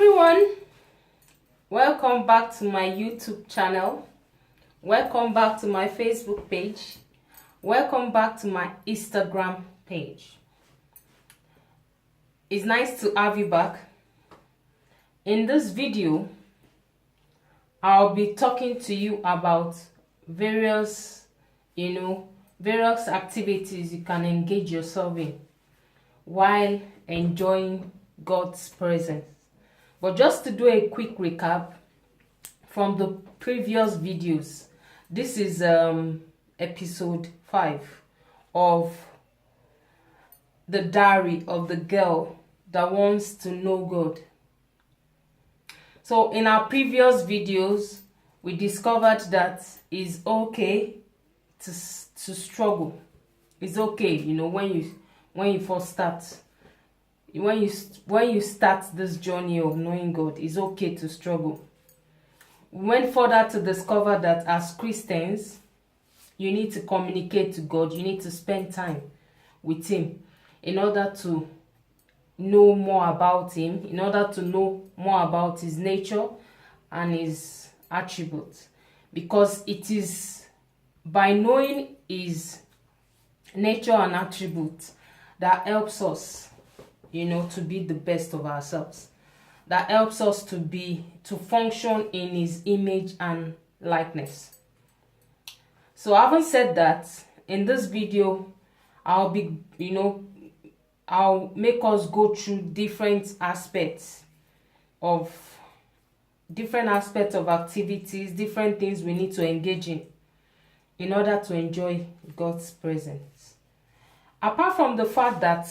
everyone, welcome back to my YouTube channel. Welcome back to my Facebook page. Welcome back to my Instagram page. It's nice to have you back. In this video, I'll be talking to you about various activities you can engage yourself in while enjoying God's presence. But just to do a quick recap from the previous videos, this is episode 5 of the diary of the girl that wants to know God. So in our previous videos, we discovered that it's okay to struggle. It's okay, when you first start. When you start this journey of knowing God, it's okay to struggle. We went further to discover that as Christians, you need to communicate to God. You need to spend time with Him in order to know more about Him, in order to know more about His nature and His attributes. Because it is by knowing His nature and attributes that helps us to be the best of ourselves. That helps us to function in His image and likeness. So having said that, in this video, I'll make us go through different aspects of activities, different things we need to engage in order to enjoy God's presence. Apart from the fact that,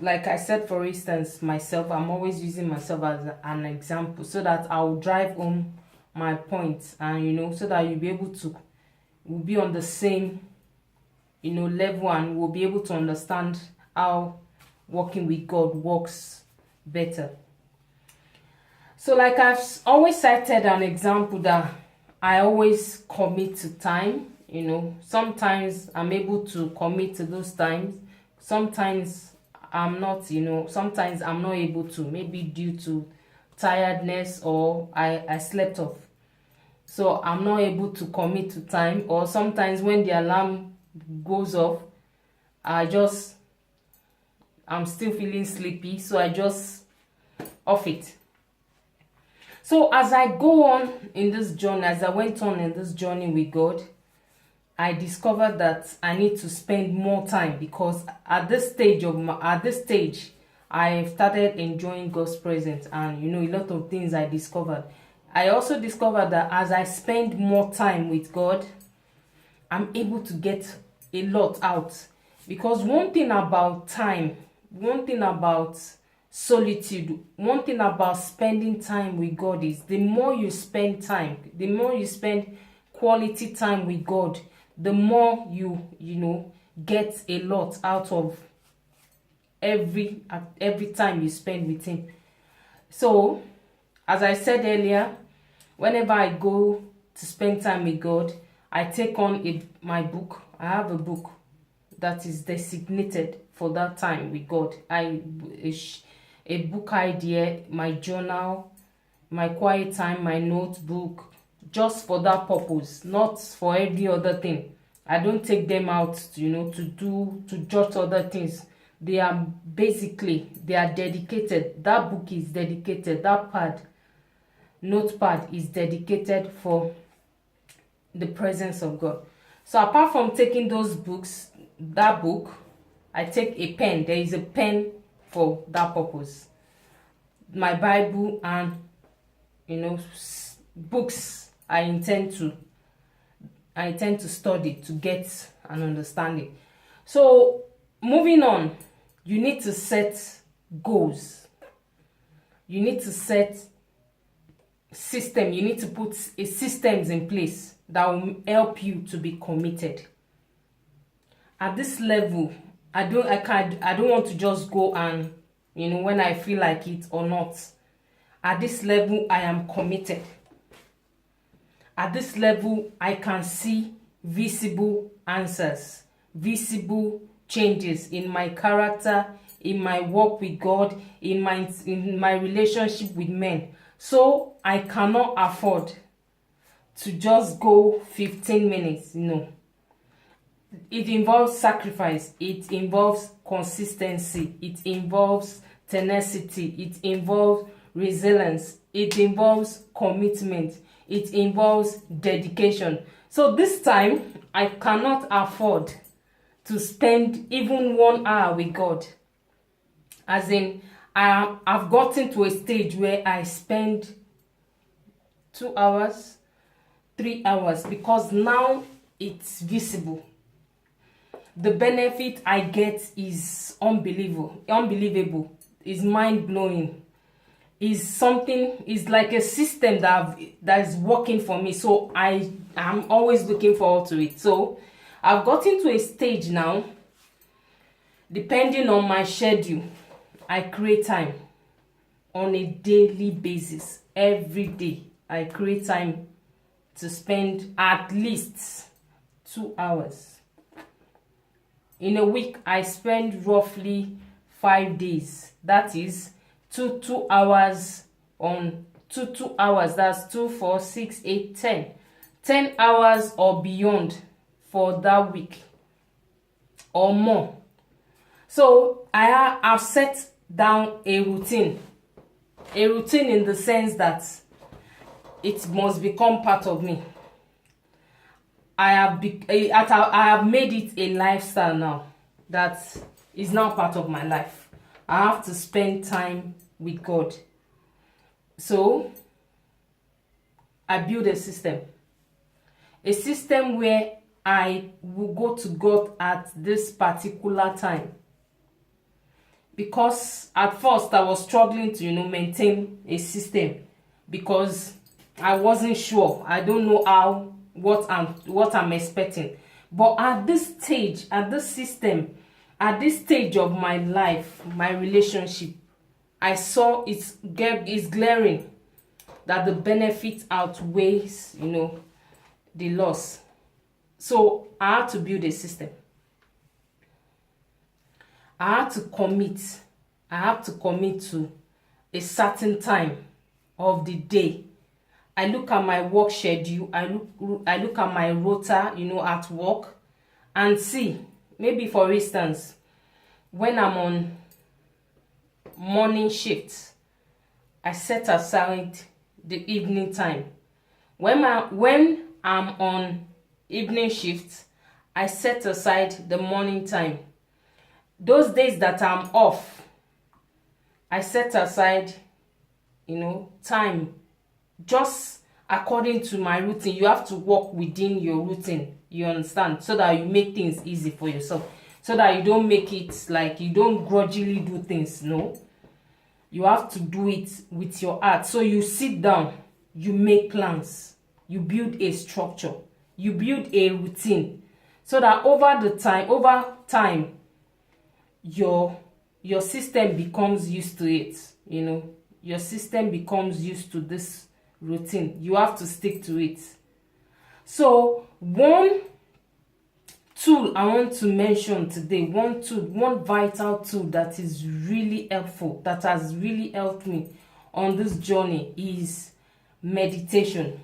like I said, for instance, myself, I'm always using myself as an example so that I'll drive home my points, and so that we'll be on the same level, and we'll be able to understand how working with God works better. So like I've always cited an example that I always commit to time. Sometimes I'm able to commit to those times. Sometimes I'm not, sometimes I'm not able to, maybe due to tiredness or I slept off. So I'm not able to commit to time, or sometimes when the alarm goes off, I'm still feeling sleepy, so I just off it. So as I go on in this journey, as I went on in this journey with God, I discovered that I need to spend more time, because at this stage I started enjoying God's presence, and a lot of things I discovered. I also discovered that as I spend more time with God, I'm able to get a lot out. Because one thing about time, one thing about solitude, one thing about spending time with God is the more you spend time, the more you spend quality time with God, the more you get a lot out of every time you spend with Him. So as I said earlier, whenever I go to spend time with God, I take on my book. I have a book that is designated for that time with God. A book idea, my journal, my quiet time, my notebook, just for that purpose, not for any other thing. I don't take them out to jot other things. They are dedicated. That book is dedicated. That notepad is dedicated for the presence of God. So apart from taking that book, I take a pen. There is a pen for that purpose. My Bible and books I intend to study to get an understanding. So moving on, you need to set goals. You need to set system. You need to put systems in place that will help you to be committed. At this level, I don't want to just go and when I feel like it or not. At this level, I am committed. At this level, I can see visible answers, visible changes in my character, in my work with God, in my relationship with men. So I cannot afford to just go 15 minutes. No. It involves sacrifice, it involves consistency, it involves tenacity, it involves resilience, it involves commitment, it involves dedication. So this time I cannot afford to spend even 1 hour with God. As in, I've gotten to a stage where I spend 2 hours, 3 hours, because now it's visible. The benefit I get is unbelievable, is mind-blowing, is something, is like a system that is working for me. So I'm always looking forward to it. So I've gotten to a stage now, depending on my schedule, I create time on a daily basis. Every day I create time to spend at least 2 hours. In a week, I spend roughly 5 days. That is 2 hours on 2 hours. That's 2, 4, 6, 8, 10. 10 hours or beyond for that week or more. So I have set down a routine. A routine in the sense that it must become part of me. I have made it a lifestyle now that is now part of my life. I have to spend time with God. So I build a system where I will go to God at this particular time. Because at first I was struggling to maintain a system, because I wasn't sure. I don't know what I'm expecting. But at this stage, at this system, at this stage of my life, my relationship, I saw it's glaring that the benefit outweighs the loss. So I had to build a system. I had to commit to a certain time of the day. I look at my work schedule, I look at my rota, at work, and see, maybe for instance, when I'm on morning shift, I set aside the evening time. When I'm on evening shift, I set aside the morning time. Those days that I'm off, I set aside, time just according to my routine. You have to work within your routine, you understand, so that you make things easy for yourself, so that you don't make it like you don't grudgingly do things. No, you have to do it with your heart. So you sit down, you make plans, you build a structure, you build a routine, so that over time your system becomes used to it. Your system becomes used to this routine. You have to stick to it. So one tool I want to mention today, one vital tool that is really helpful, that has really helped me on this journey, is meditation.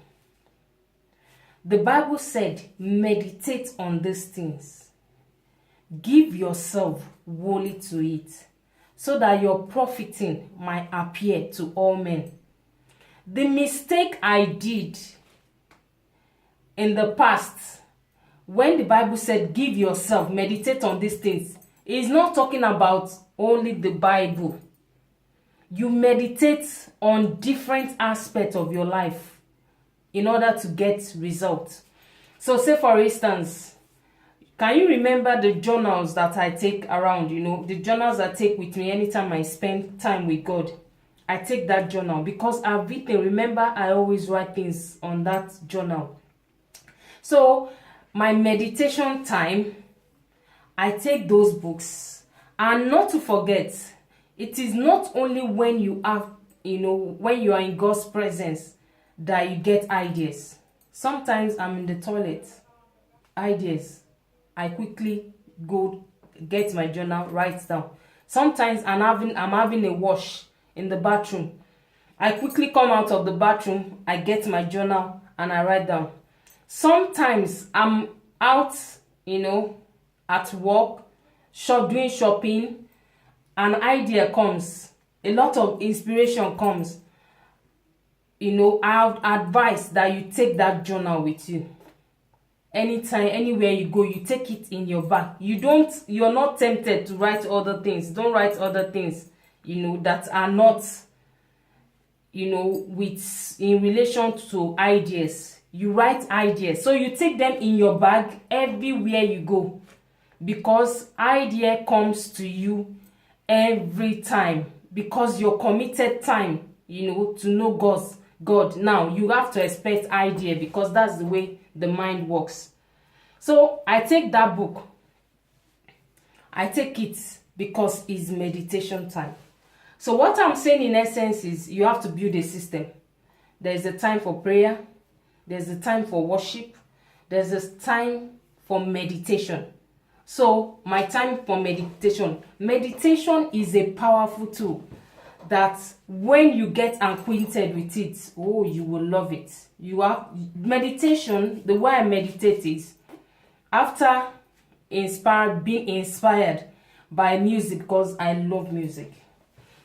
The Bible said, meditate on these things. Give yourself wholly to it, so that your profiting might appear to all men. The mistake I did in the past, when the Bible said give yourself, meditate on these things, is not talking about only the Bible. You meditate on different aspects of your life in order to get results. So say for instance, can you remember the journals that I take around, the journals I take with me anytime I spend time with God? I take that journal because I've written. Remember, I always write things on that journal. So my meditation time, I take those books. And not to forget, it is not only when you have, when you are in God's presence that you get ideas. Sometimes I'm in the toilet, ideas. I quickly go get my journal, write down. Sometimes I'm having a wash in the bathroom. I quickly come out of the bathroom, I get my journal and I write down. Sometimes I'm out, at work, doing shopping, an idea comes, a lot of inspiration comes. I would advise that you take that journal with you. Anytime, anywhere you go, you take it in your bag. You're not tempted to write other things. Don't write other things, that are not, with in relation to ideas. You write ideas. So you take them in your bag everywhere you go, because idea comes to you every time, because you're committed time, to know God. Now you have to expect idea, because that's the way the mind works. So I take that book. I take it because it's meditation time. So what I'm saying in essence is you have to build a system. There's a time for prayer. There's a time for worship. There's a time for meditation. So my time for meditation. Meditation is a powerful tool that when you get acquainted with it, you will love it. Meditation, the way I meditate is after being inspired by music, because I love music.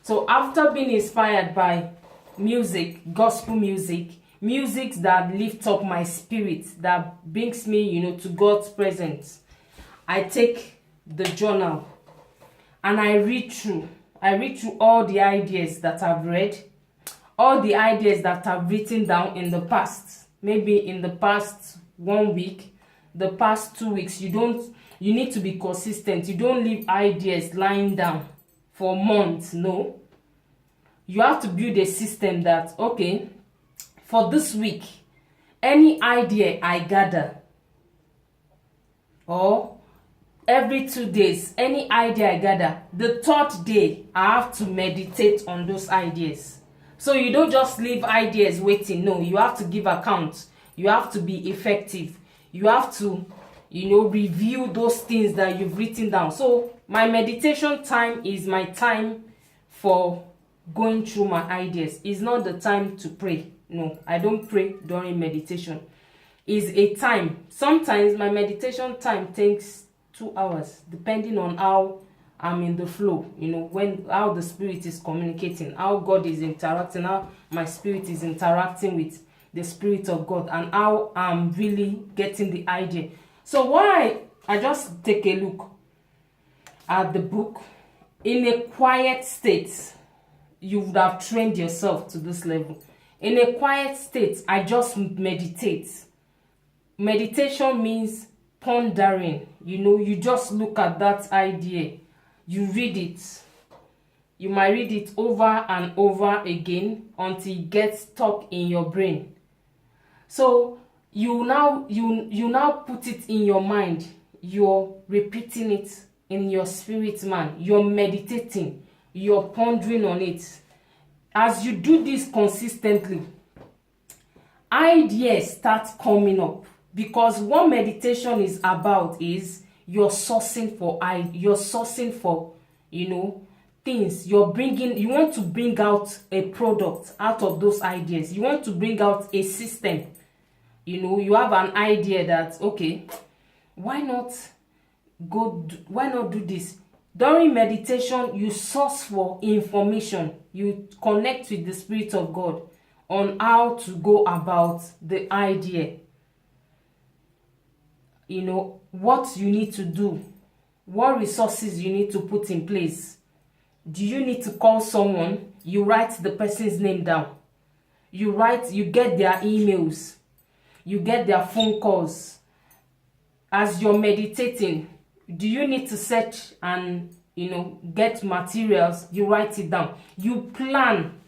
So after being inspired by music, gospel music that lifts up my spirit, that brings me, to God's presence, I take the journal and I read through all the ideas that I've read, all the ideas that I've written down in the past, maybe in the past 1 week, the past 2 weeks. You need to be consistent. You don't leave ideas lying down for months. No, you have to build a system that, okay, for this week, any idea I gather, or every 2 days, any idea I gather, the third day I have to meditate on those ideas. So you don't just leave ideas waiting. No, you have to give account. You have to be effective. You have to, review those things that you've written down. So my meditation time is my time for going through my ideas. It's not the time to pray. No, I don't pray during meditation. It's a time. Sometimes my meditation time takes 2 hours, depending on how I'm in the flow, how the spirit is communicating, how God is interacting, how my spirit is interacting with the Spirit of God, and how I'm really getting the idea. So why I just take a look at the book in a quiet state. You would have trained yourself to this level. In a quiet state, I just meditate. Meditation means pondering. You just look at that idea, you read it. You might read it over and over again until it gets stuck in your brain. So you now put it in your mind. You're repeating it in your spirit, man. You're meditating. You're pondering on it. As you do this consistently, ideas start coming up. Because what meditation is about is you're sourcing for things. You want to bring out a product out of those ideas. You want to bring out a system. You have an idea that, okay, why not do this? During meditation, you source for information. You connect with the Spirit of God on how to go about the idea. What you need to do, what resources you need to put in place. Do you need to call someone? You write the person's name down. You get their emails. You get their phone calls. As you're meditating, do you need to search and get materials? You write it down. You plan